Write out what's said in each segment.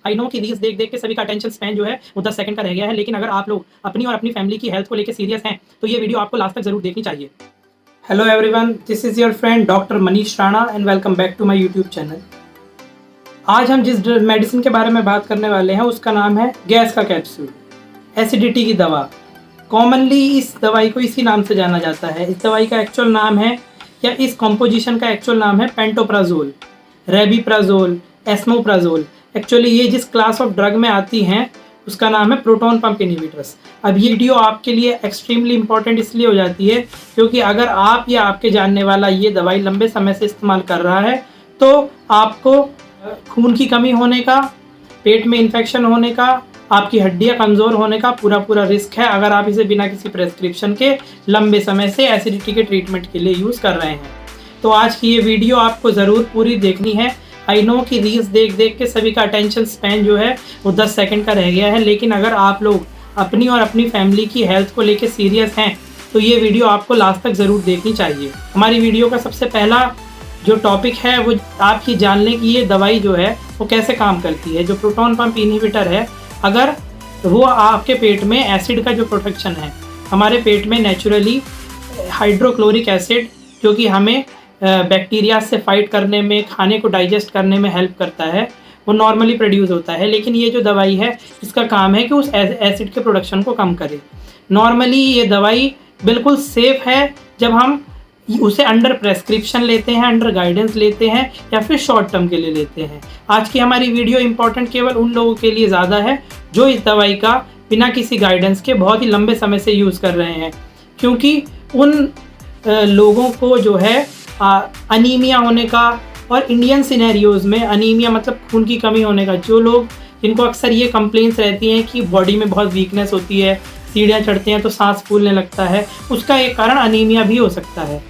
I know कि reels देख देख के सभी का अटेंशन स्पैन जो है वो 10 सेकंड का रह गया है, लेकिन अगर आप लोग अपनी और अपनी फैमिली की हेल्थ को लेकर सीरियस हैं तो ये वीडियो आपको लास्ट तक जरूर देखनी चाहिए। Hello everyone, this is your friend doctor Manish Rana and welcome back to my YouTube channel. आज हम जिस मेडिसिन के बारे में बात करने वाले हैं उसका नाम है गैस का कैप्सूल, एसिडिटी की दवा। कॉमनली इस दवाई को इसी नाम से जाना जाता है। इस दवाई का एक्चुअल नाम है या इस कॉम्पोजिशन का एक्चुअल नाम है पेंटोप्राजोल, रेबिप्राजोल, एस्मोप्राजोल। एक्चुअली ये जिस क्लास ऑफ ड्रग में आती हैं उसका नाम है प्रोटॉन पंप इनहिबिटर्स। अब ये वीडियो आपके लिए एक्सट्रीमली इंपॉर्टेंट इसलिए हो जाती है क्योंकि अगर आप या आपके जानने वाला ये दवाई लंबे समय से इस्तेमाल कर रहा है तो आपको खून की कमी होने का, पेट में इन्फेक्शन होने का, आपकी हड्डियां कमज़ोर होने का पूरा रिस्क है अगर आप इसे बिना किसी प्रेस्क्रिप्शन के लंबे समय से एसिडिटी के ट्रीटमेंट के लिए यूज़ कर रहे हैं। तो आज की ये वीडियो आपको ज़रूर पूरी देखनी है। आई नो कि रील्स देख देख के सभी का अटेंशन स्पैन जो है वो 10 सेकंड का रह गया है, लेकिन अगर आप लोग अपनी और अपनी फैमिली की हेल्थ को लेकर सीरियस हैं तो ये वीडियो आपको लास्ट तक ज़रूर देखनी चाहिए। हमारी वीडियो का सबसे पहला जो टॉपिक है वो आपकी जान लें कि ये दवाई जो है वो कैसे काम करती है। जो प्रोटॉन पंप इनहिबिटर है, अगर वो आपके पेट में एसिड का जो प्रोटेक्शन है, हमारे पेट में नेचुरली हाइड्रोक्लोरिक एसिड जो कि हमें बैक्टीरिया से फाइट करने में, खाने को डाइजेस्ट करने में हेल्प करता है, वो नॉर्मली प्रोड्यूस होता है। लेकिन ये जो दवाई है इसका काम है कि उस एसिड के प्रोडक्शन को कम करे। नॉर्मली ये दवाई बिल्कुल सेफ़ है जब हम उसे अंडर प्रेस्क्रिप्शन लेते हैं, अंडर गाइडेंस लेते हैं या फिर शॉर्ट टर्म के लिए लेते हैं। आज की हमारी वीडियो इंपॉर्टेंट केवल उन लोगों के लिए ज़्यादा है जो इस दवाई का बिना किसी गाइडेंस के बहुत ही लंबे समय से यूज़ कर रहे हैं, क्योंकि उन लोगों को जो है अनीमिया होने का और इंडियन सिनेरियोज़ में अनीमिया मतलब खून की कमी होने का, जो लोग जिनको अक्सर ये कंप्लेंट्स रहती हैं कि बॉडी में बहुत वीकनेस होती है, सीढ़ियाँ चढ़ते हैं तो सांस फूलने लगता है, उसका एक कारण अनीमिया भी हो सकता है,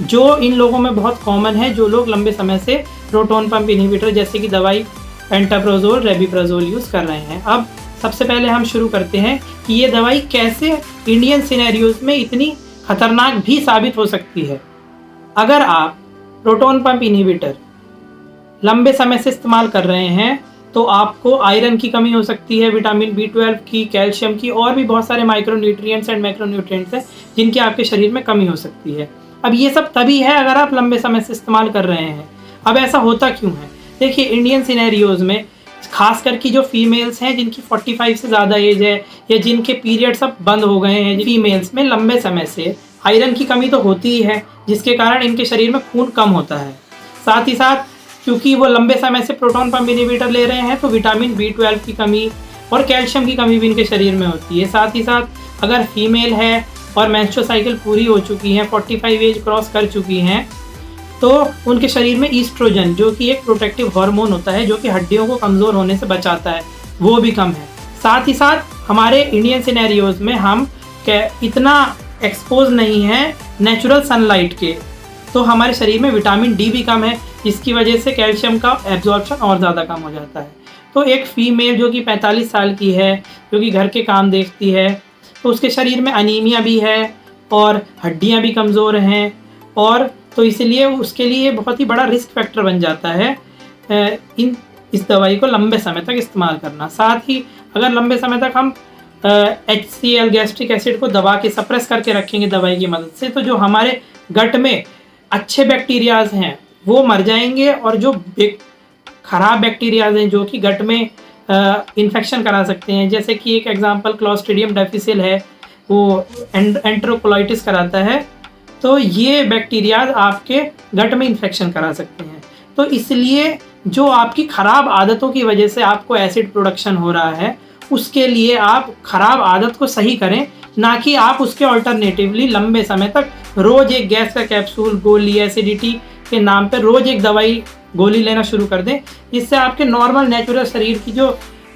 जो इन लोगों में बहुत कॉमन है जो लोग लंबे समय से प्रोटॉन पंप इनहिबिटर जैसे कि दवाई पेंटोप्राजोल, रेबिप्राजोल यूज़ कर रहे हैं। अब सबसे पहले हम शुरू करते हैं कि ये दवाई कैसे इंडियन सिनेरियोज़ में इतनी खतरनाक भी साबित हो सकती है। अगर आप प्रोटॉन पंप इनहिबिटर लंबे समय से इस्तेमाल कर रहे हैं तो आपको आयरन की कमी हो सकती है, विटामिन B12 की, कैल्शियम की, और भी बहुत सारे माइक्रोन्यूट्रिएंट्स एंड मैक्रोन्यूट्रिएंट्स हैं जिनकी आपके शरीर में कमी हो सकती है। अब ये सब तभी है अगर आप लंबे समय से इस्तेमाल कर रहे हैं। अब ऐसा होता क्यों है? देखिए, इंडियन सिनेरियोज़ में खास करके जो फीमेल्स हैं जिनकी 45 से ज़्यादा एज है या जिनके पीरियड्स अब बंद हो गए हैं, फीमेल्स में लंबे समय से आयरन की कमी तो होती ही है, जिसके कारण इनके शरीर में खून कम होता है। साथ ही साथ क्योंकि वो लंबे समय से प्रोटॉन पंप इनहिबिटर ले रहे हैं तो विटामिन B12 की कमी और कैल्शियम की कमी भी इनके शरीर में होती है। साथ ही साथ अगर फीमेल है और मेंस्ट्रुअल साइकिल पूरी हो चुकी हैं, 45 एज क्रॉस कर चुकी हैं, तो उनके शरीर में ईस्ट्रोजन जो कि एक प्रोटेक्टिव हार्मोन होता है जो कि हड्डियों को कमज़ोर होने से बचाता है, वो भी कम है। साथ ही साथ हमारे इंडियन सिनेरियोज़ में हम इतना एक्सपोज नहीं है नेचुरल सनलाइट के, तो हमारे शरीर में विटामिन D भी कम है, जिसकी वजह से कैल्शियम का एब्जॉर्प्शन और ज़्यादा कम हो जाता है। तो एक फ़ीमेल जो कि 45 साल की है, जो कि घर के काम देखती है, तो उसके शरीर में अनीमिया भी है और हड्डियां भी कमज़ोर हैं, और तो इसलिए उसके लिए बहुत ही बड़ा रिस्क फैक्टर बन जाता है इस दवाई को लंबे समय तक इस्तेमाल करना। साथ ही अगर लंबे समय तक हम HCl गैस्ट्रिक एसिड को दबा के सप्रेस करके रखेंगे दवाई की मदद से, तो जो हमारे गट में अच्छे बैक्टीरियाज हैं वो मर जाएंगे, और जो खराब बैक्टीरियाज हैं जो कि गट में इन्फेक्शन करा सकते हैं, जैसे कि एक एग्जांपल क्लोस्ट्रीडियम डिफिसिल है, वो एंट्रोकोलाइटिस कराता है, तो ये बैक्टीरियाज आपके गट में इन्फेक्शन करा सकते हैं। तो इसलिए जो आपकी ख़राब आदतों की वजह से आपको एसिड प्रोडक्शन हो रहा है, उसके लिए आप ख़राब आदत को सही करें, ना कि आप उसके ऑल्टरनेटिवली लंबे समय तक रोज़ एक गैस का कैप्सूल, गोली, एसिडिटी के नाम पर रोज़ एक दवाई गोली लेना शुरू कर दें, जिससे आपके नॉर्मल नेचुरल शरीर की जो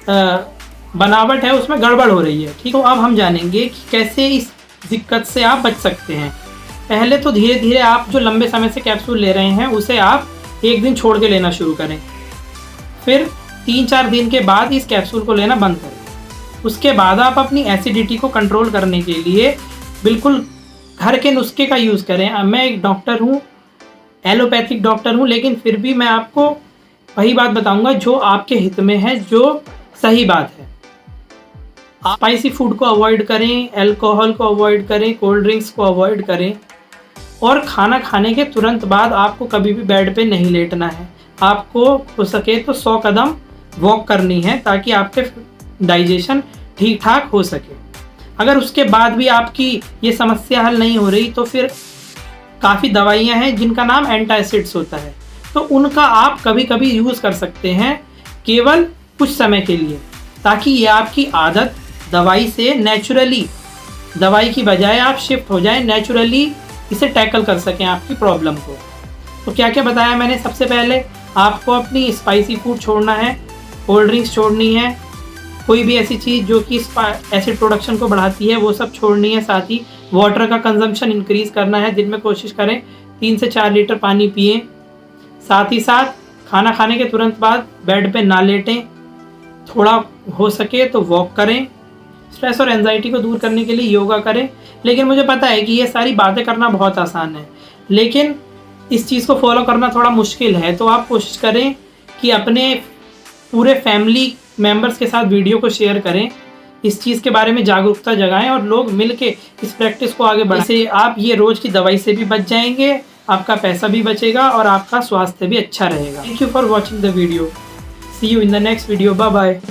बनावट है उसमें गड़बड़ हो रही है। ठीक, तो अब हम जानेंगे कि कैसे इस दिक्कत से आप बच सकते हैं। पहले तो धीरे धीरे आप जो लंबे समय से कैप्सूल ले रहे हैं उसे आप एक दिन छोड़ के लेना शुरू करें, फिर 3-4 दिन के बाद इस कैप्सूल को लेना बंद करें। उसके बाद आप अपनी एसिडिटी को कंट्रोल करने के लिए बिल्कुल घर के नुस्खे का यूज़ करें। मैं एक डॉक्टर हूँ, एलोपैथिक डॉक्टर हूँ, लेकिन फिर भी मैं आपको वही बात बताऊंगा जो आपके हित में है, जो सही बात है। आप स्पाइसी फूड को अवॉइड करें, अल्कोहल को अवॉइड करें, कोल्ड ड्रिंक्स को अवॉइड करें, और खाना खाने के तुरंत बाद आपको कभी भी बेड पे नहीं लेटना है। आपको हो सके तो 100 कदम वॉक करनी है ताकि आपके डाइजेशन ठीक ठाक हो सके। अगर उसके बाद भी आपकी ये समस्या हल नहीं हो रही तो फिर काफ़ी दवाइयाँ हैं जिनका नाम एंटासिड्स होता है, तो उनका आप कभी कभी यूज़ कर सकते हैं केवल कुछ समय के लिए, ताकि ये आपकी आदत दवाई से नेचुरली, दवाई की बजाय आप शिफ्ट हो जाएं, नेचुरली इसे टैकल कर सकें आपकी प्रॉब्लम को। तो क्या क्या बताया मैंने? सबसे पहले आपको अपनी स्पाइसी फूड छोड़ना है, कोल्ड ड्रिंक्स छोड़नी है, कोई भी ऐसी चीज़ जो कि एसिड प्रोडक्शन को बढ़ाती है वो सब छोड़नी है। साथ ही वाटर का कंजम्पशन इंक्रीज करना है, दिन में कोशिश करें 3 से 4 लीटर पानी पिएं। साथ ही साथ खाना खाने के तुरंत बाद बेड पे ना लेटें, थोड़ा हो सके तो वॉक करें, स्ट्रेस और एंजाइटी को दूर करने के लिए योगा करें। लेकिन मुझे पता है कि ये सारी बातें करना बहुत आसान है, लेकिन इस चीज़ को फॉलो करना थोड़ा मुश्किल है। तो आप कोशिश करें कि अपने पूरे फैमिली मेंबर्स के साथ वीडियो को शेयर करें, इस चीज़ के बारे में जागरूकता जगाएं और लोग मिल के इस प्रैक्टिस को आगे बढ़ाएं। इससे आप ये रोज़ की दवाई से भी बच जाएंगे, आपका पैसा भी बचेगा और आपका स्वास्थ्य भी अच्छा रहेगा। Thank you for watching the video. See you in the next video. Bye bye.